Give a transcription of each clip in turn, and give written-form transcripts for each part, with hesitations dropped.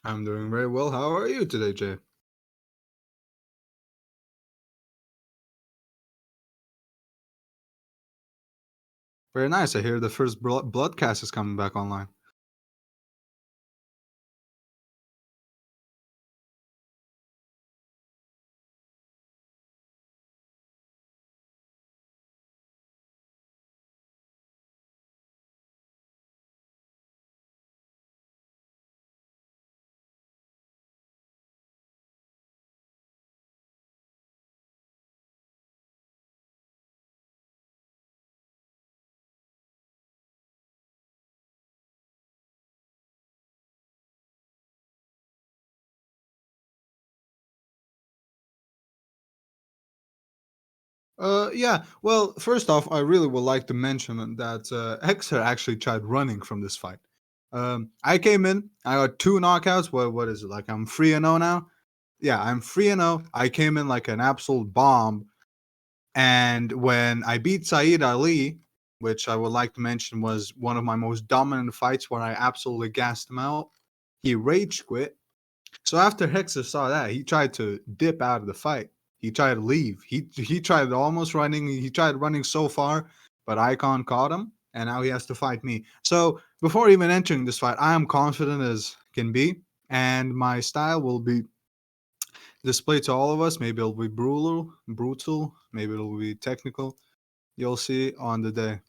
I'm doing very well. How are you today, Jay? Very nice. I hear the first bloodcast is coming back online. Yeah. Well, first off, I really would like to mention that Hexer actually tried running from this fight. I came in, I got two knockouts. What is it like? I'm 3-0 now. Yeah, I'm 3-0. I came in like an absolute bomb. And when I beat Saeed Ali, which I would like to mention was one of my most dominant fights where I absolutely gassed him out, he rage quit. So after Hexer saw that, he tried to dip out of the fight. He tried to leave. He tried almost running. He tried running so far, but Icon caught him, and now he has to fight me. So before even entering this fight, I am confident as can be, and my style will be displayed to all of us. Maybe it'll be brutal. Maybe it'll be technical. You'll see on the day.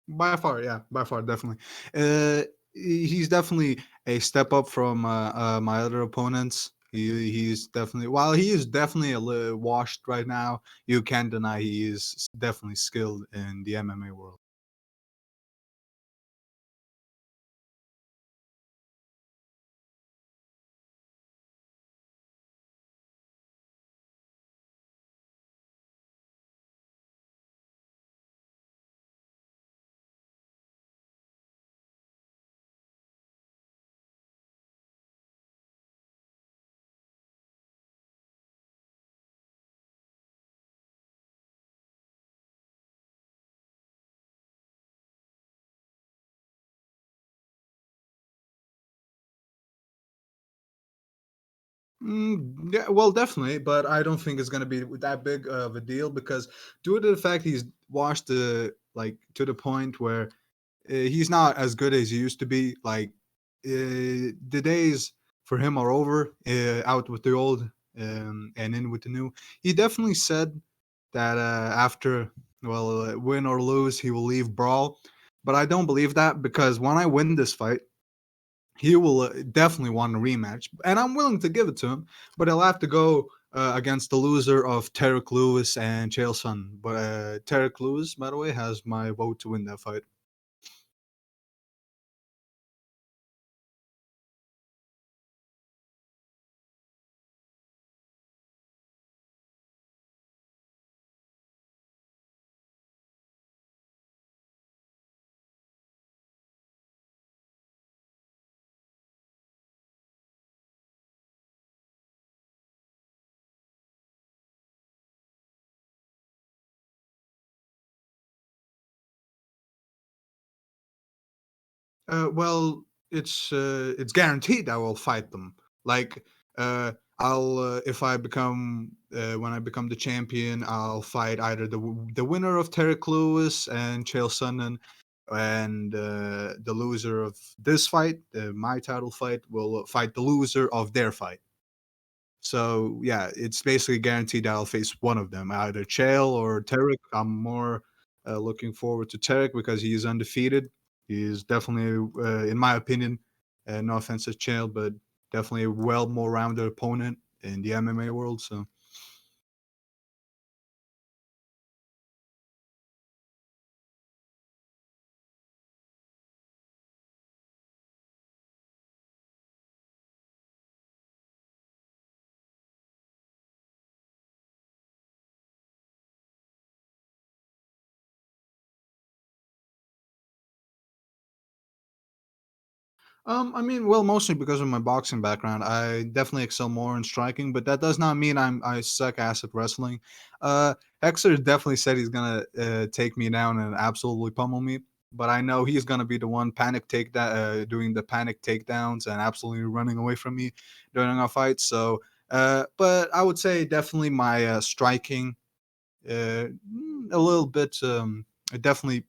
By far, yeah, by far, definitely. Uh, he's definitely a step up from my other opponents. He's definitely while he is definitely a little washed right now. You can't deny he is definitely skilled in the MMA world. Yeah, well, definitely, but I don't think it's gonna be that big of a deal because due to the fact he's washed the like to the point where he's not as good as he used to be. Like the days for him are over. Out with the old and in with the new. He definitely said that after win or lose, he will leave Brawl. But I don't believe that because when I win this fight, he will definitely want a rematch, and I'm willing to give it to him. But he'll have to go against the loser of Tarek Lewis and Chael Sonnen. But Tarek Lewis, by the way, has my vote to win that fight. Well, it's guaranteed I will fight them. Like I'll if I become when I become the champion, I'll fight either the winner of Tarek Lewis and Chael Sonnen, and the loser of this fight, my title fight, will fight the loser of their fight. So yeah, it's basically guaranteed I'll face one of them, either Chael or Tarek. I'm more looking forward to Tarek because he is undefeated. He is definitely, in my opinion, no offense to Chael, but definitely a well more rounded opponent in the MMA world. So I mean, well, mostly because of my boxing background, I definitely excel more in striking, but that does not mean I suck ass at wrestling. Uh, Hexer definitely said he's gonna take me down and absolutely pummel me, but I know he's gonna be the one doing the panic takedowns and absolutely running away from me during our fight. So, but I would say definitely my striking, a little bit, it definitely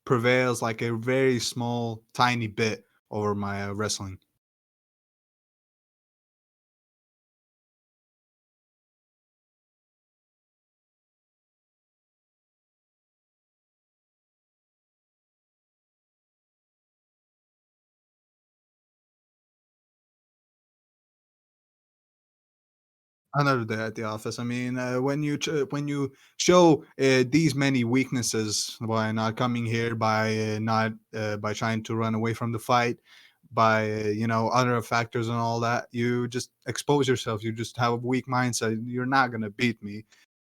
prevails like a very small, tiny bit over my wrestling. Another day at the office. I mean, when you show these many weaknesses by not coming here, by not by trying to run away from the fight, by other factors and all that, you just expose yourself. You just have a weak mindset. You're not gonna beat me.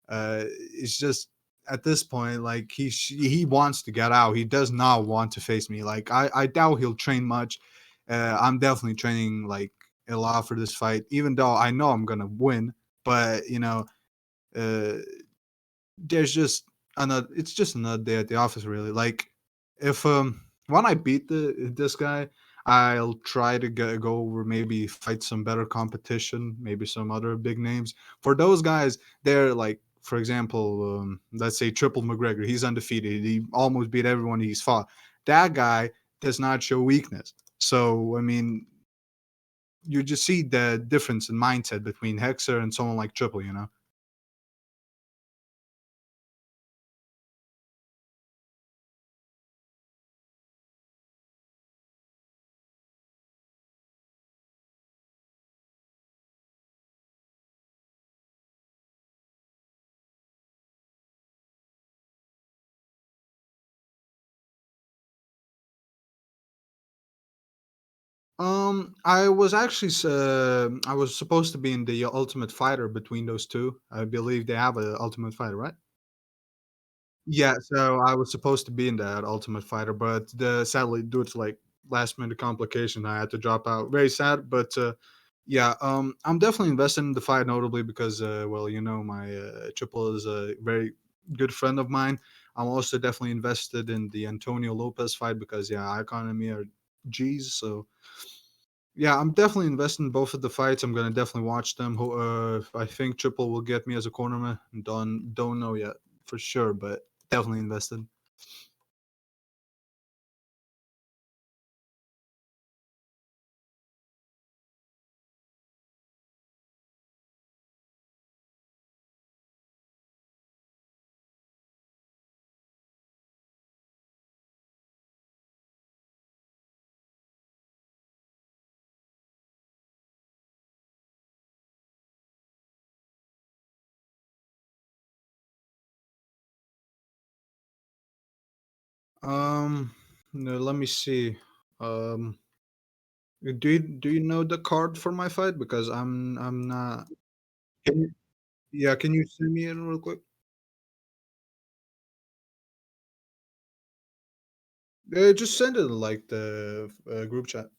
It's just at this point, like he wants to get out. He does not want to face me. Like I doubt he'll train much. I'm definitely training like a lot for this fight, even though I know I'm gonna win. But uh, there's just another. It's just another day at the office, really. Like if when I beat this guy, I'll try to go over maybe fight some better competition, maybe some other big names. For those guys, they're like, for example, let's say Triple McGregor. He's undefeated. He almost beat everyone he's fought. That guy does not show weakness. So I mean, you just see the difference in mindset between Hexer and someone like Triple. I was actually I was supposed to be in the Ultimate Fighter between those two. I believe they have a Ultimate Fighter, right? Yeah, so I was supposed to be in that Ultimate Fighter, but sadly due to like last minute complication, I had to drop out. Very sad, but yeah, I'm definitely invested in the fight, notably because well, my Triple is a very good friend of mine. I'm also definitely invested in the Antonio Lopez fight because yeah, Icon and me are G's, so yeah, I'm definitely invested in both of the fights. I'm gonna definitely watch them. I think Triple will get me as a cornerman. Don't know yet for sure, but definitely invested. No, let me see. Um, do you know the card for my fight? Because I'm not. Can you, yeah, can you send me in real quick? Just send it in, like the group chat.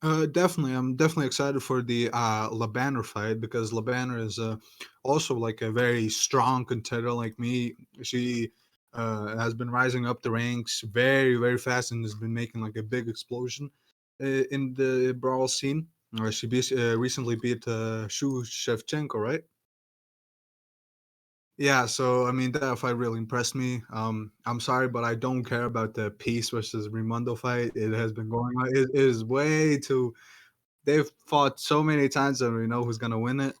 Definitely. I'm definitely excited for the Labanner fight because Labanner is also like a very strong contender like me. She has been rising up the ranks very, very fast and has been making like a big explosion in the brawl scene. Recently beat Shu Shevchenko, right? Yeah, so I mean that fight really impressed me. I'm sorry, but I don't care about the Peace versus Raimundo fight. It has been going on. It is way too. They've fought so many times that we know who's gonna win it.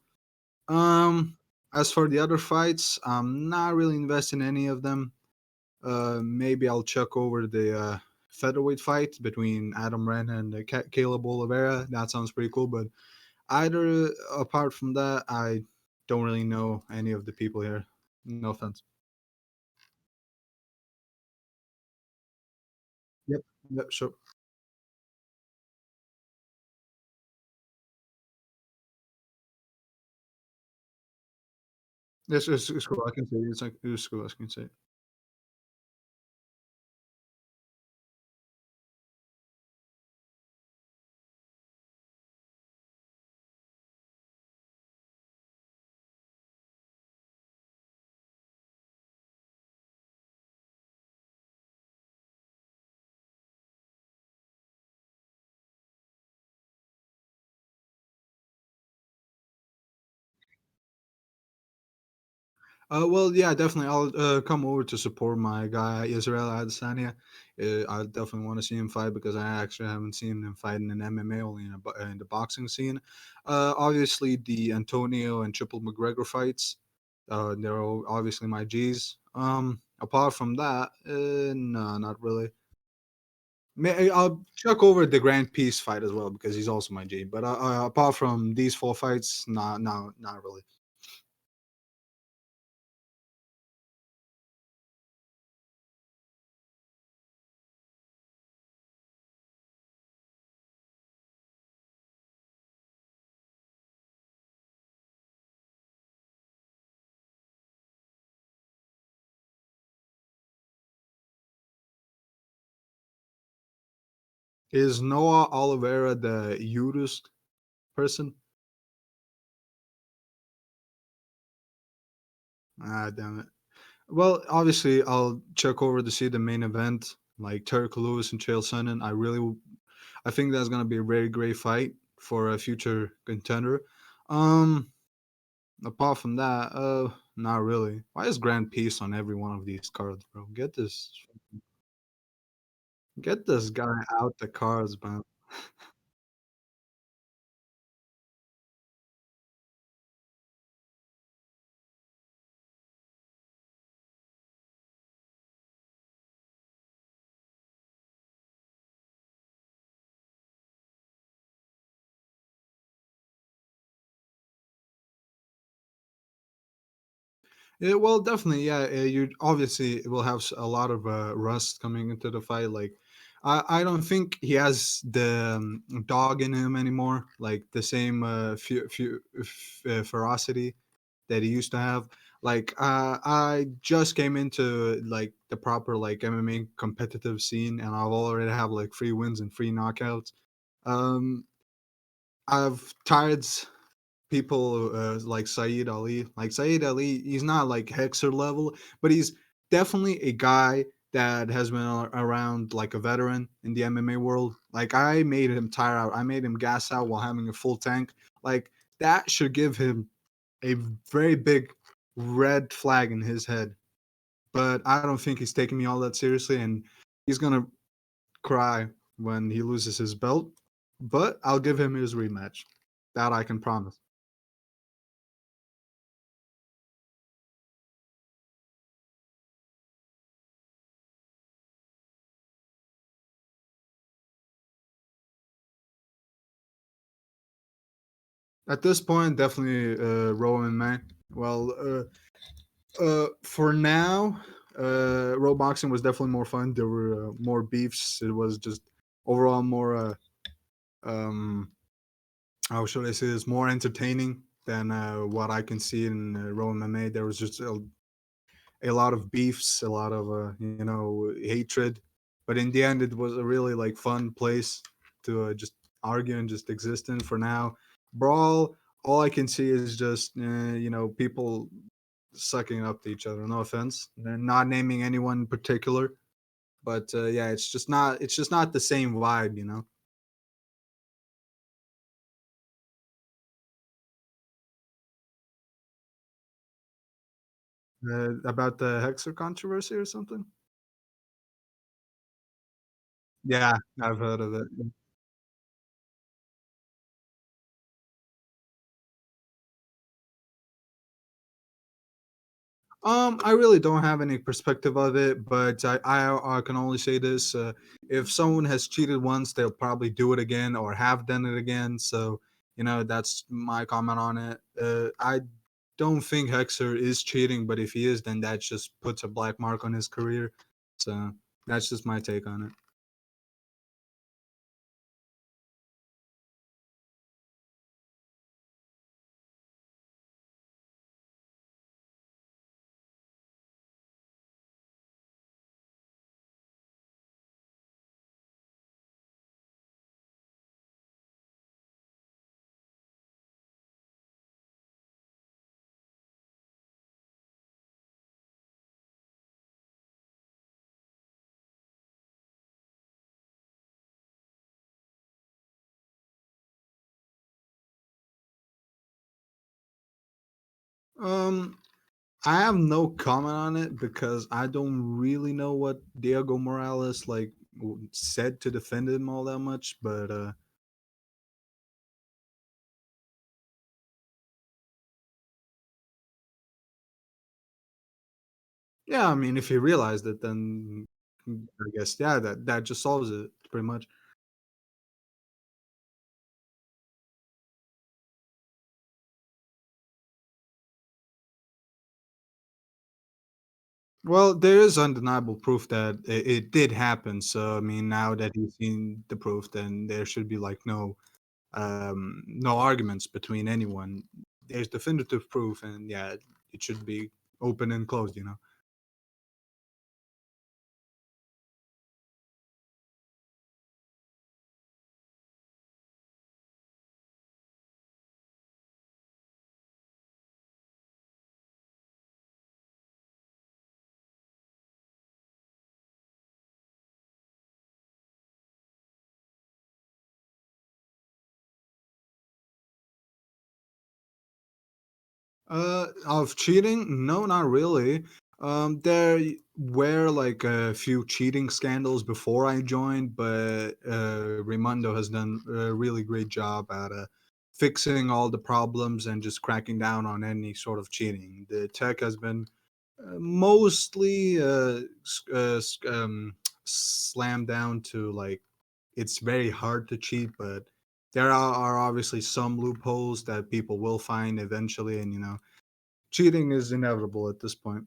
Um, As for the other fights, I'm not really invested in any of them. Maybe I'll check over the featherweight fight between Adam Rana and Caleb Oliveira. That sounds pretty cool. But either apart from that, I don't really know any of the people here. No offense. Yep. Yep. Sure. It's cool. I can say it's like it's cool. I can say. Well, yeah, definitely. I'll come over to support my guy Israel Adesanya. I definitely want to see him fight because I actually haven't seen him fight in an MMA, only in, in the boxing scene. Obviously, the Antonio and Triple McGregor fights. They're obviously my G's. Apart from that, no, not really. I'll check over the Grand Peace fight as well because he's also my G. But apart from these four fights, nah, no, not really. Is Noah Oliveira the Urus person? Ah, damn it. Well, obviously, I'll check over to see the main event, like Turk Lewis and Chael Sonnen. I think that's gonna be a very great fight for a future contender. Um, Apart from that, not really. Why is Grand Peace on every one of these cards, bro? Get this guy out the cards, man. Yeah, well, definitely, yeah. You obviously will have a lot of rust coming into the fight. Like, I don't think he has the dog in him anymore. Like the same ferocity that he used to have. Like, I just came into like the proper like MMA competitive scene, and I've already have like 3 wins and 3 knockouts. Um, I've tired people like Saeed Ali. Like Saeed Ali, he's not like Hexer level, but he's definitely a guy that has been around like a veteran in the MMA world. Like I made him tire out. I made him gas out while having a full tank. Like that should give him a very big red flag in his head. But I don't think he's taking me all that seriously, and he's gonna cry when he loses his belt. But I'll give him his rematch. That I can promise. At this point, definitely Rowan man. Well, for now, row boxing was definitely more fun. There were more beefs. It was just overall more, um, how should I say this, more entertaining than what I can see in Row MMA. There was just a lot of beefs, a lot of hatred. But in the end, it was a really like fun place to just argue and just exist in. For now, brawl. All I can see is just people sucking up to each other. No offense, they're not naming anyone in particular, but yeah, it's just not the same vibe, you know. About the Hexer controversy or something. Yeah, I've heard of it. I really don't have any perspective of it, but I can only say this: if someone has cheated once, they'll probably do it again or have done it again. So that's my comment on it. I don't think Hexer is cheating, but if he is, then that just puts a black mark on his career. So that's just my take on it. Um, I have no comment on it because I don't really know what Diego Morales said to defend him all that much, but yeah, I mean, if he realized it, then I guess yeah, that just solves it pretty much. Well, there is undeniable proof that it did happen. So I mean, now that he's seen the proof, then there should be like no arguments between anyone. There's definitive proof, and yeah, it should be open and closed. Of cheating? No, not really. There were like a few cheating scandals before I joined, but Raimondo has done a really great job at fixing all the problems and just cracking down on any sort of cheating. The tech has been mostly slammed down to like it's very hard to cheat, but there are obviously some loopholes that people will find eventually, and cheating is inevitable at this point.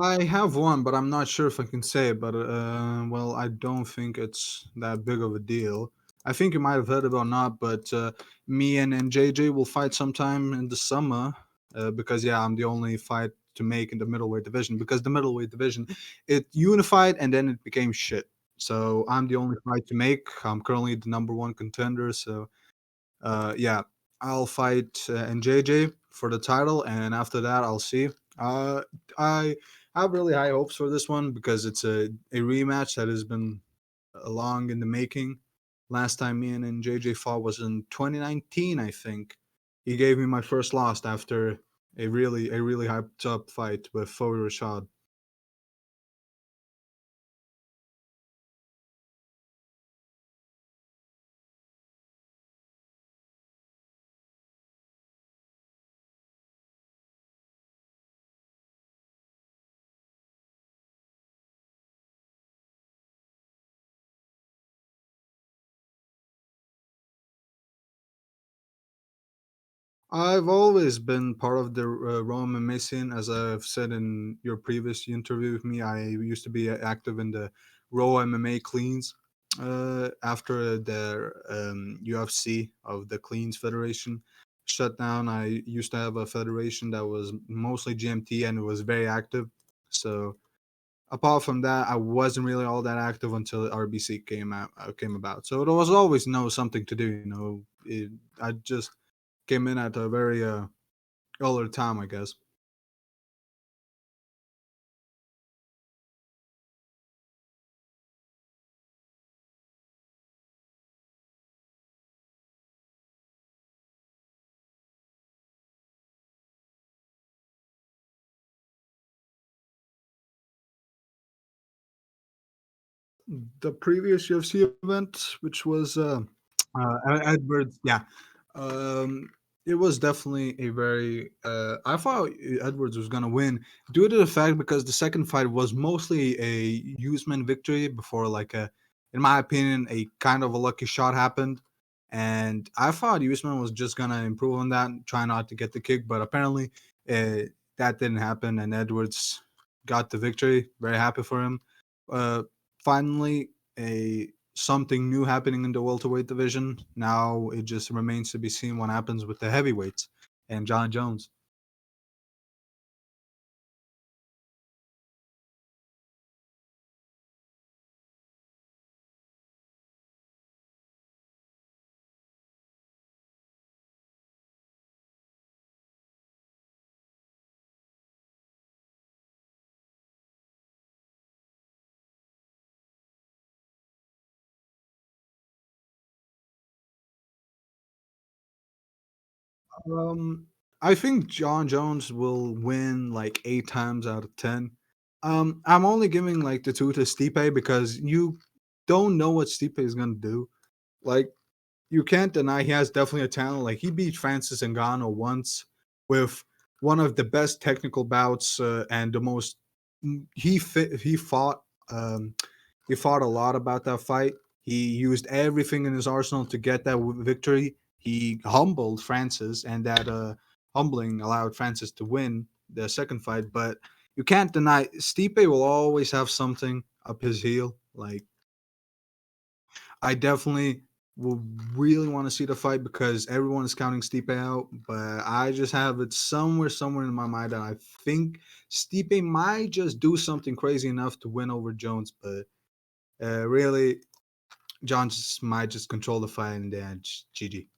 I have one, but I'm not sure if I can say it. But well, I don't think it's that big of a deal. I think you might have heard it or not, but me and JJ will fight sometime in the summer because yeah, I'm the only fight to make in the middleweight division because the middleweight division it unified and then it became shit. So I'm the only fight to make. I'm currently the number one contender. So yeah, I'll fight NJJ for the title, and after that, I'll see. Uh, I have really high hopes for this one because it's a rematch that has been long in the making. Last time me and NJJ fought was in 2019, I think. He gave me my first loss after a really hyped up fight with Fodor Rashad. I've always been part of the Raw MMA scene, as I've said in your previous interview with me. I used to be active in the Raw MMA cleans. After the UFC of the Cleans Federation shut down, I used to have a federation that was mostly GMT and it was very active. So apart from that, I wasn't really all that active until RBC came about. So it was always something to do. I just came in at a very all the time, I guess. The previous UFC event, which was Edwards, yeah, um, it was definitely a very. I thought Edwards was gonna win due to the fact because the second fight was mostly a Usman victory before, like a, in my opinion, a kind of a lucky shot happened, and I thought Usman was just gonna improve on that, and try not to get the kick, but apparently that didn't happen, and Edwards got the victory. Very happy for him. Uh, Finally, a something new happening in the welterweight division. Now it just remains to be seen what happens with the heavyweights and John Jones. Um, I think John Jones will win like 8 times out of 10. I'm only giving like the two to Stipe because you don't know what Stipe is gonna do. Like you can't deny he has definitely a talent. Like he beat Francis Ngannou once with one of the best technical bouts and the most he fought um, he fought a lot about that fight. He used everything in his arsenal to get that victory. He humbled Francis, and that humbling allowed Francis to win the second fight. But you can't deny Stipe will always have something up his heel. Like I definitely will really want to see the fight because everyone is counting Stipe out, but I just have it somewhere in my mind that I think Stipe might just do something crazy enough to win over Jones, but really, John just might just control the fight and then GG.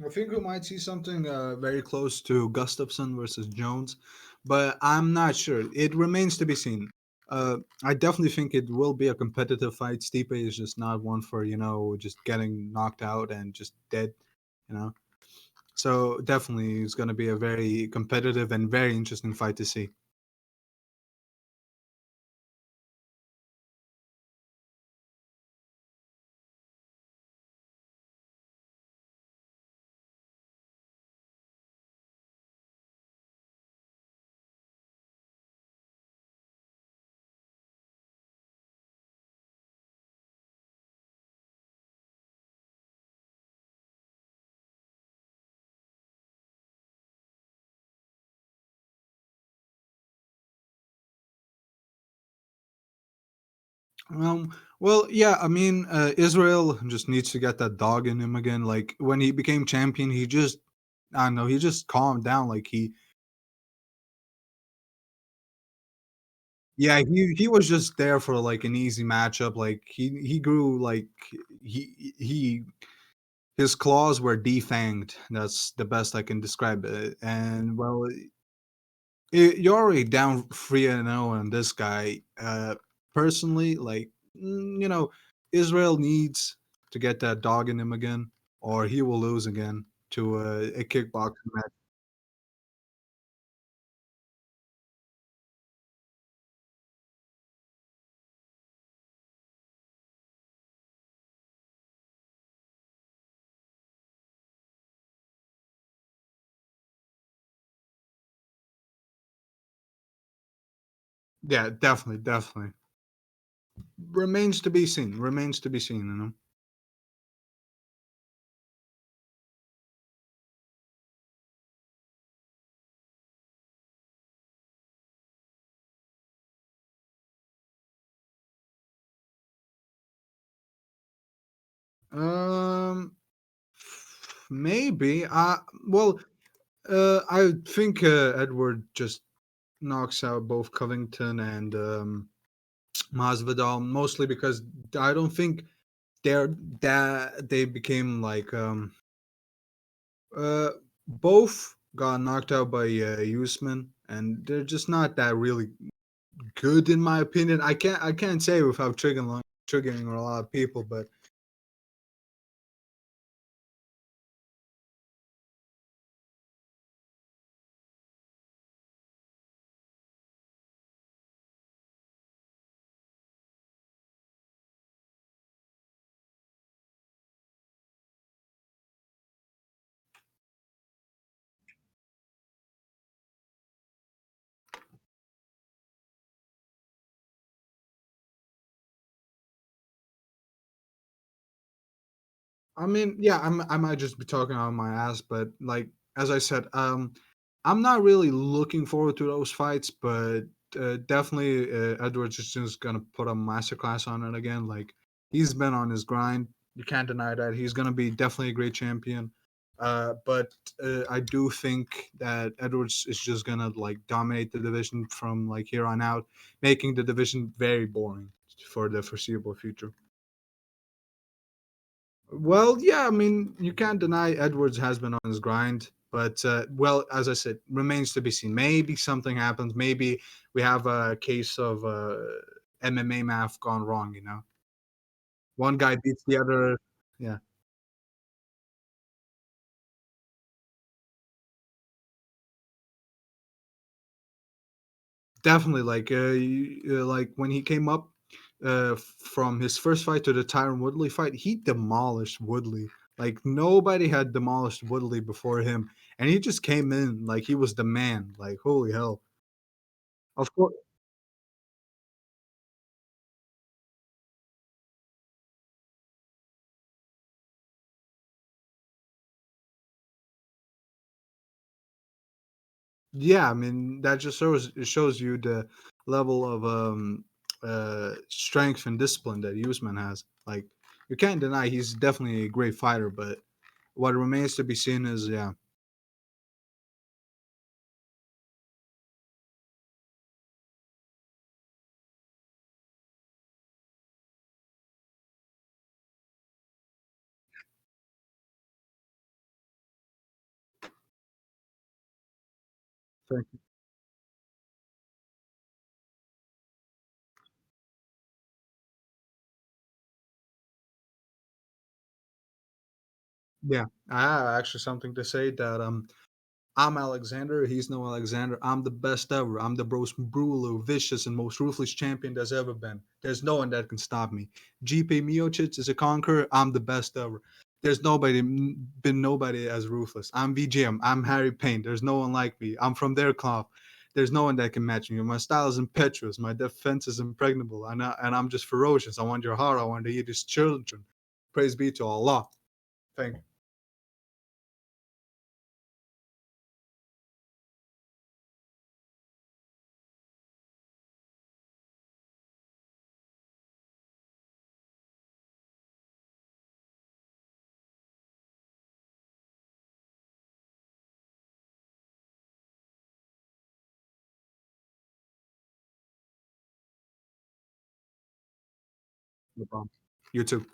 I think we might see something very close to Gustafsson versus Jones, but I'm not sure. It remains to be seen. I definitely think it will be a competitive fight. Stipe is just not one for just getting knocked out and just dead. You know, so definitely it's going to be a very competitive and very interesting fight to see. Well, yeah, I mean, Israel just needs to get that dog in him again. Like when he became champion, he just, I don't know, he just calmed down. Like yeah, he was just there for like an easy matchup. Like he grew like he his claws were defanged. That's the best I can describe it. And well, you're already down 3-0 on this guy. Personally, like Israel needs to get that dog in him again, or he will lose again to a kickboxing match. Yeah, definitely, definitely. Remains to be seen. Remains to be seen. Um, maybe. Well, I think Edward just knocks out both Covington and Masvidal, mostly because I don't think they're that they became like uh both got knocked out by Usman, and they're just not that really good in my opinion. I can't say without triggering a lot of people, but I mean, yeah, I might just be talking out my ass, but like as I said, I'm not really looking forward to those fights, but definitely Edwards is just gonna put a masterclass on it again. Like he's been on his grind. You can't deny that. He's gonna be definitely a great champion. But I do think that Edwards is just gonna like dominate the division from like here on out, making the division very boring for the foreseeable future. Well, yeah, I mean, you can't deny Edwards has been on his grind, but well, as I said, remains to be seen. Maybe something happens. Maybe we have a case of MMA math gone wrong. One guy beats the other. Yeah, definitely. Like, like when he came up from his first fight to the Tyron Woodley fight, he demolished Woodley. Like nobody had demolished Woodley before him, and he just came in like he was the man. Like holy hell! Of course. Yeah, I mean that just shows you the level of strength and discipline that Usman has. Like you can't deny he's definitely a great fighter, but what remains to be seen is yeah. Thank you. Yeah, I have actually something to say that I'm Alexander. He's no Alexander. I'm the best ever. I'm the most brutal, vicious, and most ruthless champion there's ever been. There's no one that can stop me. GP Miocic is a conqueror. I'm the best ever. There's been nobody as ruthless. I'm VGM. I'm Harry Payne. There's no one like me. I'm from their cloth. There's no one that can match me. My style is impetuous. My defense is impregnable. And I'm just ferocious. I want your heart. I want to eat his children. Praise be to Allah. Thank you. No problem. You too.